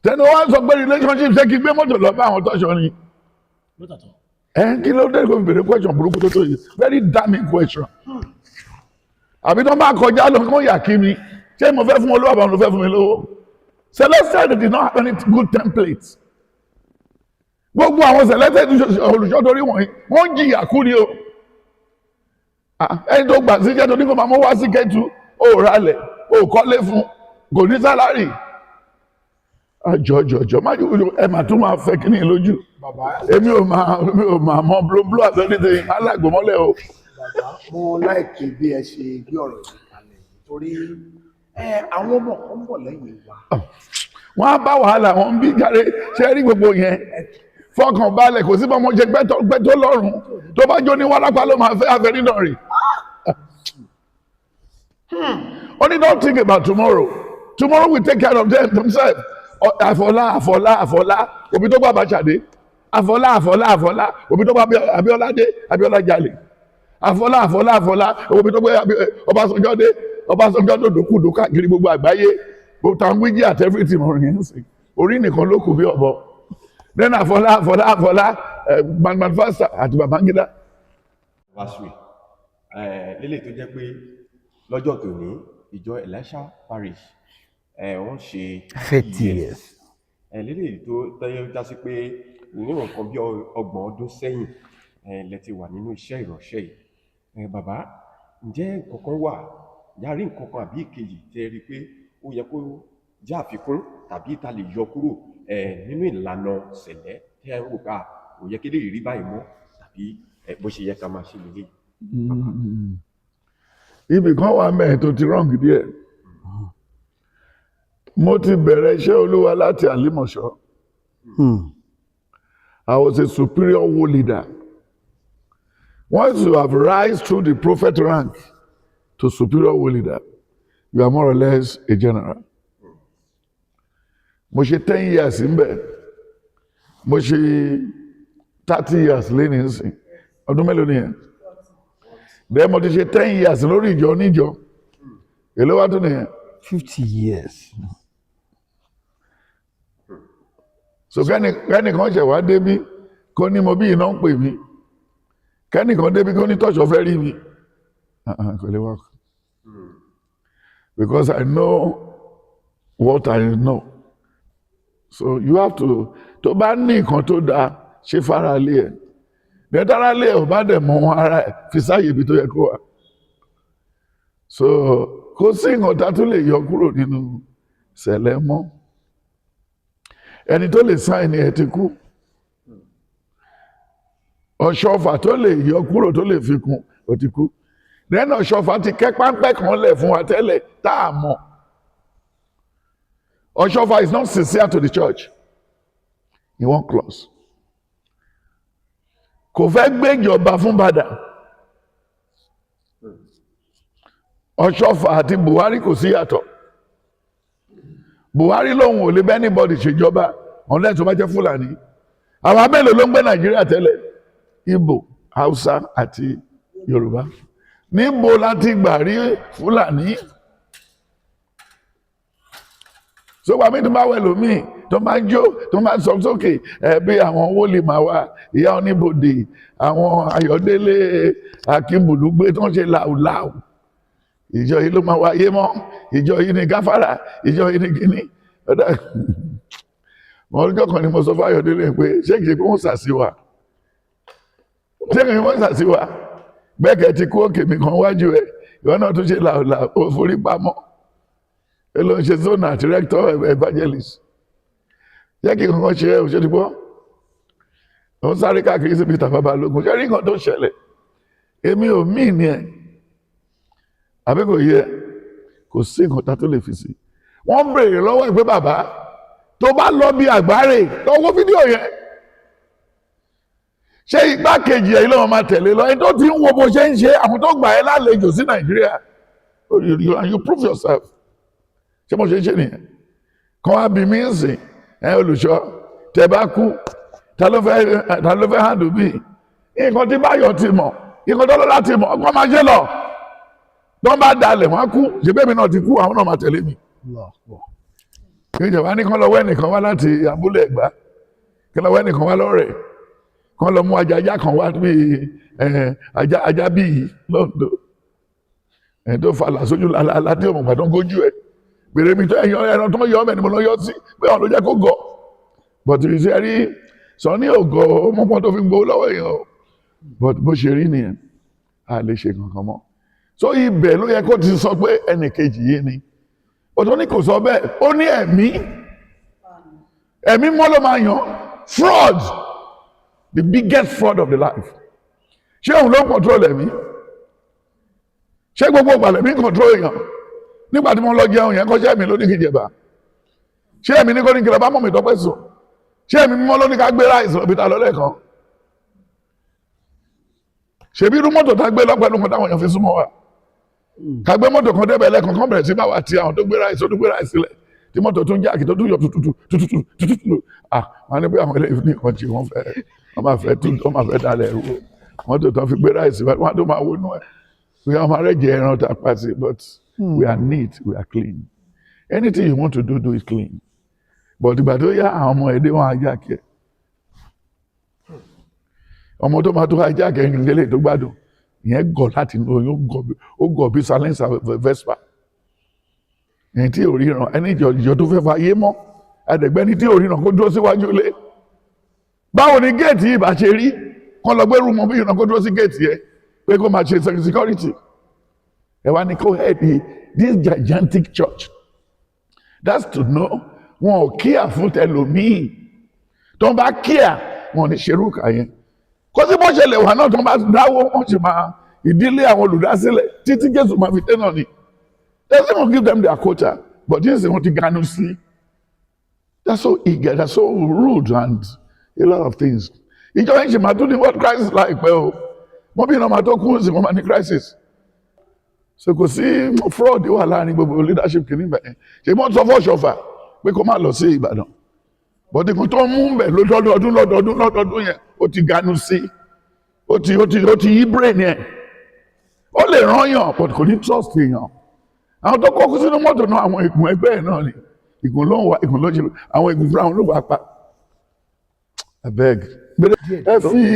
tẹnu wá sọ pé relationship ṣé kí gbé mọ́tò lọ bá àwọn tọ́ṣọ ni. Kí ló dé kó fi bèrè question burúkú tó yìí very damning question. Àbí tó bá kọjá lọ kó yà kí mi ṣé mo fẹ́ fún wọn lówó àbáwọn ló fẹ́ fún mi lówó. Celestial did not have any good templates. Gbogbo àwọn selected olùṣọ́ torí wọ̀nyí wọ́n jìyà kú ni o. Ẹni tó gbà síṣẹ́ tó ní kó máa mú wá sí Kétu ó ralẹ̀ ó kọ́lé fún kò ní sálárì. Àjọjọjọ má jù ẹ mà tún máa fẹ́ kíní lójú. Èmi ò máa mọ blóbló àtẹ́nìtẹ́ alágbòmọ́lẹ̀ o. Bàbá mo láìkí bí ẹ ṣe gbé ọ̀rọ̀ yìí kalẹ̀ torí àwọn ọmọ kan bọ̀ lẹ́yìn wa. Wọ́n á bá wàhálà wọn bí jáde ṣe rí gbogbo yẹn. Fọkàn balẹ̀ kò sí bọ́mọ jẹ gbẹ́tọ́ lọ́rùn tó bá jó ní wárápá ló máa fẹ́ àfẹ́rídàn rè. Only don't think about tomorrow. Tomorrow will take care of themselves. Àfọlá òbí tó gbà Bàṣàdé. Àfọlá òbí tó gbà Abíọ́lá dé Abíọ́lá jalè. Àfọlá òbí tó gbà Ọbásanjọ́ dé Ọbásanjọ́ dòdòkúdò káàkiri gbogbo àgbáyé. Gbogbo àwọn wíjì àti everything ọ̀rìn yẹn ń sìn. Orí nìkan ló kù bí ọ̀bọ. Then Àfọlá Manifesta àti Babangida. Wàásù lélẹ̀ tó jẹ́ pé lọ́jọ́ tòní ìjọ Elisha Parish wọ́n ṣe 50 years. Lélẹ̀ tó tẹ́yẹ já sí pé níwọ̀n kan bí 30 ọdún sẹ́yìn lẹ ti wà nínú iṣẹ́ ìránṣẹ́ yìí. Bàbá ǹjẹ́ nǹkankan wà yàrí nǹkankan àbí ìkejì tẹ́ rí pé ó yẹ kó jẹ́ àfikún tàbí ìta lè yọ kúrò nínú ìlànà Cele tí ẹ rò ká kò yẹ kí lè rí báyìí mọ́ tàbí bó ṣe yẹ ká máa ṣe lélẹ̀. Ibì kan wà mẹ́ẹ̀ tó ti wrong díẹ̀. Mo ti bẹ̀rẹ̀ iṣẹ́ Olúwa láti Àlímọ̀ṣọ́. I was a superior war leader. Once you have rise through the prophet rank to superior war leader, you are more or less a general. Mo ṣe 10 years ńbẹ̀. Mo ṣe 30 years lẹ́yìn nsìn. Ọdún mélòó nìyẹn? Then mo ti ṣe 10 years lórí ìjọ níjọ. Èló wá tún nìyẹn? 50 years. So kẹ́nìkan ṣẹ̀ wá débí kó ní mo bí iná ń pè mí. Kẹ́nìkan débí kó ní tọ́ṣọ̀ fẹ́ rí mi. Kò lè work. Because I know what I know. So you have to bá ní nǹkan tó dáa ṣe fara lé ẹ̀. Nẹ́tàrà lé ẹ̀ ò bá dẹ̀ mọ wọn ara ẹ̀ fi sáyè ibi tó yẹ kó wà. So kò sí nǹkan tá tó lè yọ kúrò nínú Cele mọ́. Ẹni tó lè sáyìn ni ẹ ti kú. Ọ̀ṣọ́fà tó lè yọ kúrò tó lè fi kún ó ti kú. Lẹ́nu Ọ̀ṣọ́fà ti kẹ́ páńpẹ́ kan lẹ̀ fún wa tẹ́lẹ̀ tá a mọ̀. Ọ̀ṣọ́fà is not sincere to the church. In one clause. Kò fẹ́ gbé ìjọba fún Bàdà. Ọ̀ṣọ́fà àti Buhari kò sí yàtọ̀. Buhari lòun ò lè bẹ́ anybody ṣèjọba unless tó bá jẹ́ Fúlàní. Àwọn mélòó ló ń gbé Nàìjíríà tẹ́lẹ̀? Ìgbò, Hausa àti Yorùbá. Níbo láti gbà rí Fúlàní? So wà mí tó bá wẹ̀ lómi tó máa jó tó máa sọ sókè bí àwọn Woli Marcus ìyá oníbodè àwọn Ayọ̀délé Akínbùlúgbé tó ń ṣe làwùlàwù. Ìjọ yìí ló máa wáyé mọ́, ìjọ yìí ni gáfárà, ìjọ yìí ni kíní. Ọjọ́ kan ni mo sọ fún Ayọ̀délé pé ṣé kìí pé wọ́n ṣàṣìwà? Ṣé kìí wọ́n ṣàṣìwà? Bẹ́ẹ̀kẹ́ ti kú òkè mi kan wájú ẹ̀, ìwọ náà tún ṣe làwùlàwù ó forí pamọ́. Ẹ lọ ṣe zona àti rector evangelist. Jẹ́ kí nǹkan ṣe òṣèlú gbọ́. Ó ń sáré káàkiri sí Peter Babalógun. Ṣé rí nǹkan tó ṣẹlẹ̀? Èmi ò mí ni ẹ̀. Àbí kò yẹ kò sí nǹkan tá tó lè fi sí. Wọ́n béèrè lọ́wọ́ ìpé bàbá tó bá lọ bí àgbáre lọ́wọ́ fídíò yẹn. Ṣé igbákejì ẹ̀ lọ́wọ́ máa tẹ̀lé lọ? Ẹni tó ti ń wo bó ṣe ń ṣe àwọn tó gbà ẹ́ lálejò sí Nàìjíríà. You prove yourself. Ṣé mo ṣe ń ṣe nìyẹn? Kan wá bí mí ń sìn olùṣọ́ tẹ bá kú ta ló fẹ́ handle bí? Nǹkan tí Báyọ̀ ti mọ̀, nǹkan tó lọ́lá ti mọ̀, ọgbọ́n máa ṣe lọ. Tó bá dalẹ̀ wọ́n kú, ṣe bẹ́ẹ̀ mi náà ti kú, àwọn náà máa tẹ̀lé mi. ìjọba ní kán lọ wẹ́ nìkan wá láti abúlé Ẹ̀gbá kán lọ wẹ́ nìkan wá lọ́rẹ̀ kán lọ mú ajá kan wá bí ajá bíi lọ́dọ̀ tó falà sójú láti ọmọ ìgbà tó ń gójú ẹ̀ gbèrè mi tó ẹran tó yọ ọmọ ẹni mo lọ yọ sí pé ọ̀nà ló jẹ́ kó gọ̀ but ìṣe rí sọ ní ògọ̀ ọmọkùnrin tó fi gbowó lọ́wọ́ èèyàn o but bó ṣe rí nìyẹn a lè ṣe kankan mọ́ so ibẹ̀ ló yẹ kó ti sọ pé ẹnì kejì yìí ni òtún ní kò sọ bẹ́ẹ̀ ó ní ẹ̀mí mọ́ ló máa yàn fraud the biggest fraud of the life ṣé òun ló ń control ẹ̀mí ṣé gbogbo ìgbàlẹ̀ mi ń control èèyàn nígbà tí mo lọ jẹun yẹn kọ́ṣẹ́ mi ló ní kí jẹba ṣé ẹ̀mí ní kó ní kí lọ bá mọ̀ mi tọ́pẹ́ sùn ṣé ẹ̀mí mímọ́ ló ní ká gbé ráìsì lọ bí ta lọ́lẹ̀ kan ṣèbí irú mọ́tò tá gbé lọ́pẹ́nu kan táwọn èèyàn fi súnmọ́ wa ká gbé mọ́tò kan débẹ̀ lẹ́kan kan bẹ̀rẹ̀ sí bá wa ti àwọn tó gbé ráìsì sílẹ̀ tí mọ́tò tún jáàkì tó tún yọ tututu wọn ní pé àwọn eléyìí ní nǹkan tí wọ́n máa fẹ́ dalẹ̀ ẹ̀rú mọ́tò tó fi gbé ráìsì wọn tó máa wọnú ẹ̀ wọ́n máa rẹ̀ jẹ ẹran tá a pa sí but we are neat we are clean anything you want to do it clean but ìgbà tó yá àwọn ọmọ ẹ̀dẹ́ wọn ajá kẹ́ ọmọ tó máa tó ajá kẹ́ nílé tó gbádùn ìyẹn gọ̀ láti inú oyún ó gọ̀ bí silencer vespa ẹni tí ò ríran ẹni ìjọ tó fẹ́ fa ayé mọ́ ẹ̀dẹ̀gbẹ́ni tí ò ríran kó dúró síwájú ilé báwo ni géètì yìí bá ṣe rí kán lọ gbẹ́rù mọ́ bí ìran kó dúró sí géètì yẹn pé kó máa ṣe security ẹ wá ní kó head this gigantic church that's to know wọn ò kíà fún tẹlòmíì tó ń bá kíà wọn ò ní ṣerú kà yẹn kó sí bó ṣe lè wà náà tó ń bá dáwó wọn sì máa ìdílé àwọn olùdásílẹ̀ títí Jésù máa fi tẹ́ náà ni doesn't even give them their quota but this is what you ganu see that's so eager that's so rude and a lot of things ìjọba yìí ṣe máa tún ní what crisis láìpẹ́ o wọ́n bí iná máa tó kún sí wọ́n máa ní crisis so kò sí fraud wà láàrin gbogbo leadership kìíní bẹ̀rẹ̀ ṣe mọ́ sọ fọ́ ṣọfà pé kó má lọ sí Ìbàdàn but ikùn tó ń mú bẹ̀ lọ́dọọdún yẹn ó ti ganu sí ó ti yí brain yẹn ó lè rán yàn but kò ní trust èèyàn àwọn tó kọ́kọ́ sínú mọ́tò náà àwọn ìgùn ẹgbẹ́ ẹ̀ náà ni ìgùn ló ń wá ìgùn ló ń ṣe àwọn ìgùn fúnra wọn ló wà pa abeg.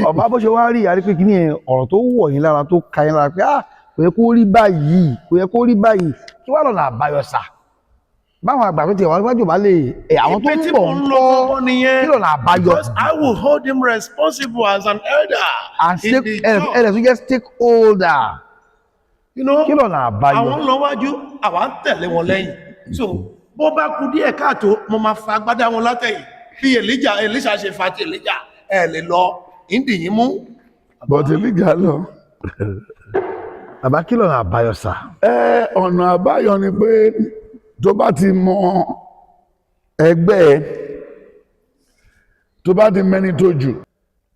ọba bó ṣe wá rí àrí pé kí ni ọ̀rọ̀ tó wọ̀ yín lára tó ka yín lára pé kò yẹ kó rí báyìí kí wàá lọ́nà àbáyọ sà báwọn àgbà tó ti wà níwájú bá lè àwọn tó ń bọ̀ ń kọ́ kí lọ́nà àbáyọ. Because I will hold him responsible as an elder. and ẹ̀rẹ̀ tó jẹ́ stakeholder. You know, kí lọ́nà àbáyọ. àwọn lọ́wájú àwa ń tẹ̀lé wọn lẹ́yìn so bó bá kú díẹ̀ káàtó mo máa fa agbádá wọn látẹ̀yìn bí Èlíṣà ṣe fa ti Èlíjà ẹ lè lọ ìdìyín mú. but Èlíjà lọ. bàbá kí lọ́nà àbáyọ sà. ọ̀nà àbáyọ ni pé tó bá ti mọ ẹgbẹ́ tó bá ti mẹ́ni tó jù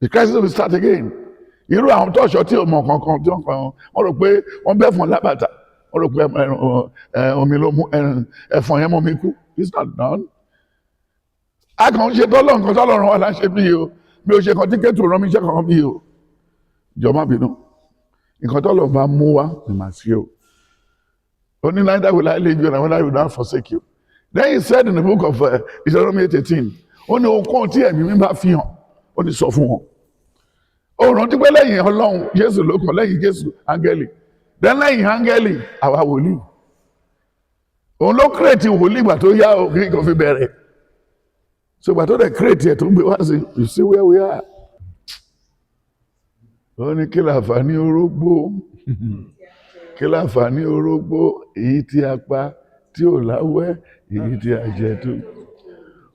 the crisis will start again. Irú àwọn tọ́ṣọ́ tí o mọ̀ kankan tí wọ́n rò pé wọ́n bẹ́ fún lábàtà wọ́n rò pé omi ló mú ẹ̀fọn yẹn mọ́ mi kú it's not done. A kàn ń ṣe tọ́lọ̀ nǹkan tọ́lọ̀ ràn wá láṣẹ bí o bí o ṣe kan tíkẹ́tù rán mi iṣẹ́ kankan bí o jọ má bínú nǹkan tọ́lọ̀ bá mú wá ni màá sí o. Only neither will I leave you and neither will I forsake you. Then he said in the book of Deuteronomy 8:18 ó ní ohun tí ẹ̀mí mi bá fi hàn ó ní sọ fún wọn. Ó rántí pé lẹ́yìn Ọlọ́run Jésù ló kàn lẹ́yìn Jésù áńgẹ́lì then lẹ́yìn áńgẹ́lì àwa wòlíì òun ló kírètì wòlíì ìgbà tó yá o kí nǹkan fi bẹ̀rẹ̀ so ìgbà tó dẹ̀ kírètì ẹ̀ tó ń gbé wá sí you see where we are. Ó ní kí láǹfààní orógbó kí láǹfààní orógbó èyí tí a pa tí ò láwẹ́ èyí tí a jẹ tó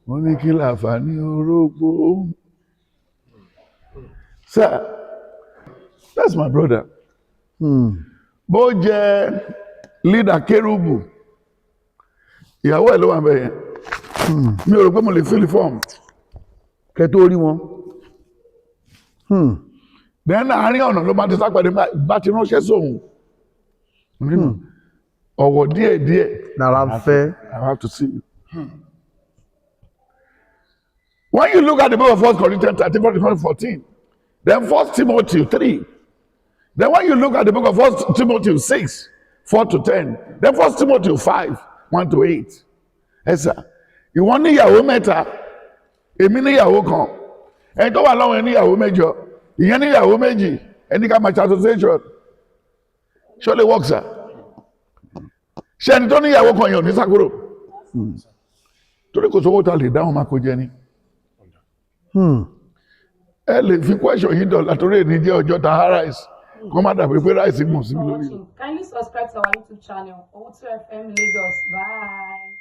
ó ní kí láǹfààní orógbó. Sir, that's my brother. Bó jẹ́ leader kérúbù, ìyàwó ẹ̀ ló wà bẹ́ẹ̀ yẹn. Mi ò rò pé mo lè fill form. Kẹ́ tó rí wọn. Then àárín ọ̀nà ló máa ti sápàdé bá ti ránṣẹ́ sóhun. Ọ̀wọ̀ díẹ̀. Nàrà ń fẹ́. I have to see you. When you look at the book of 1 Corinthians 13-14, then 1 Timothy 3. Then when you look at the book of 1 Timothy 6, 4-10, then 1 Timothy 5, 1-8. Ẹ sà, ìwọ níyàwó mẹ́ta èmi níyàwó kan ẹni tó wà lọ́wọ́ ẹ níyàwó mẹ́jọ ìyẹn níyàwó méjì ẹni ká máa ṣe association ṣó lè work sir ṣé ẹni tó níyàwó kan yẹn ò ní sákúrò torí kò sówó ta lè dáhùn máa kó jẹ ni ẹ lè fi question yìí dọ̀là torí èyí jẹ́ ọjọ́ ta rice kó má dàbí pé rice gùn sí mi lórí. Kindly subscribe to our YouTube channel, Owutu FM Lagos. Bye.